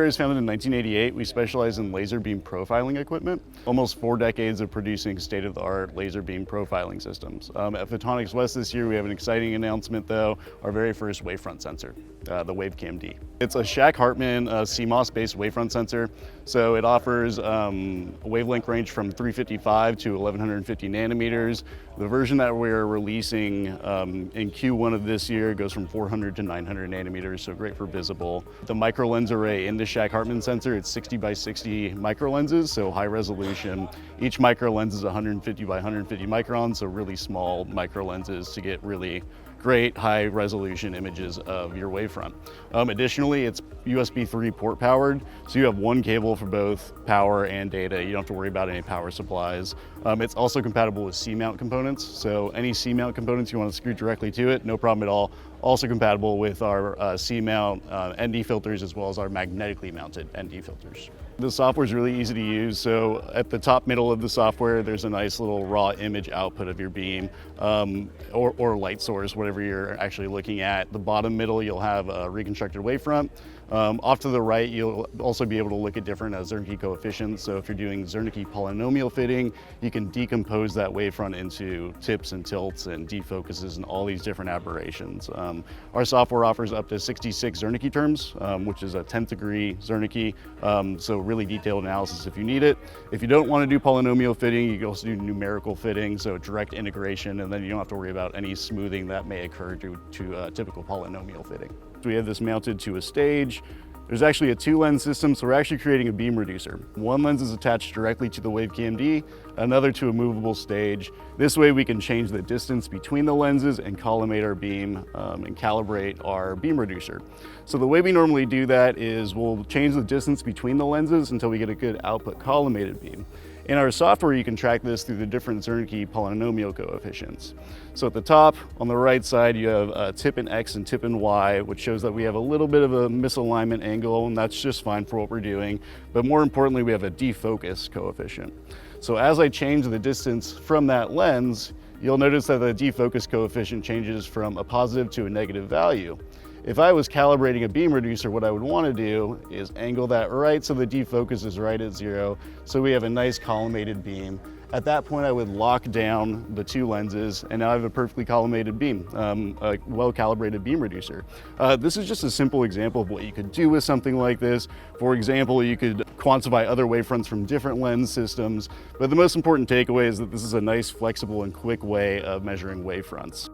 DataRay was founded in 1988. We specialize in laser beam profiling equipment. Almost 4 decades of producing state-of-the-art laser beam profiling systems. At Photonics West this year, we have an exciting announcement though, our very first wavefront sensor, the WaveCamD. It's a Shack-Hartman CMOS-based wavefront sensor. So it offers a wavelength range from 355 to 1150 nanometers. The version that we're releasing in Q1 of this year goes from 400 to 900 nanometers, so great for visible. The microlens array in the Shack-Hartman sensor, it's 60 by 60 microlenses, so high resolution. Each microlens is 150 by 150 microns, so really small microlenses to get really great high resolution images of your wavefront. Additionally, it's USB 3 port powered, so you have one cable for both power and data. You don't have to worry about any power supplies. It's also compatible with C-mount components, so any C-mount components you want to screw directly to it, no problem at all. Also compatible with our C-mount ND filters as well as our magnetically mounted ND filters. The software is really easy to use, so at the top middle of the software there's a nice little raw image output of your beam or light source, whatever you're actually looking at. The bottom middle you'll have a reconstructed wavefront. Off to the right you'll also be able to look at different Zernike coefficients, so if you're doing Zernike polynomial fitting, you can decompose that wavefront into tips and tilts and defocuses and all these different aberrations. Our software offers up to 66 Zernike terms, which is a 10th degree Zernike, so really detailed analysis if you need it. If you don't want to do polynomial fitting, you can also do numerical fitting, so direct integration, and then you don't have to worry about any smoothing that may occur to typical polynomial fitting. So we have this mounted to a stage. There's actually a 2-lens system, so we're actually creating a beam reducer. One lens is attached directly to the WaveCamD, another to a movable stage. This way we can change the distance between the lenses and collimate our beam and calibrate our beam reducer. So the way we normally do that is we'll change the distance between the lenses until we get a good output collimated beam. In our software, you can track this through the different Zernike polynomial coefficients. So at the top, on the right side, you have tip in X and tip in Y, which shows that we have a little bit of a misalignment angle, and that's just fine for what we're doing. But more importantly, we have a defocus coefficient. So as I change the distance from that lens, you'll notice that the defocus coefficient changes from a positive to a negative value. If I was calibrating a beam reducer, what I would want to do is angle that right so the defocus is right at 0, so we have a nice collimated beam. At that point, I would lock down the 2 lenses, and now I have a perfectly collimated beam, a well-calibrated beam reducer. This is just a simple example of what you could do with something like this. For example, you could quantify other wavefronts from different lens systems, but the most important takeaway is that this is a nice, flexible, and quick way of measuring wavefronts.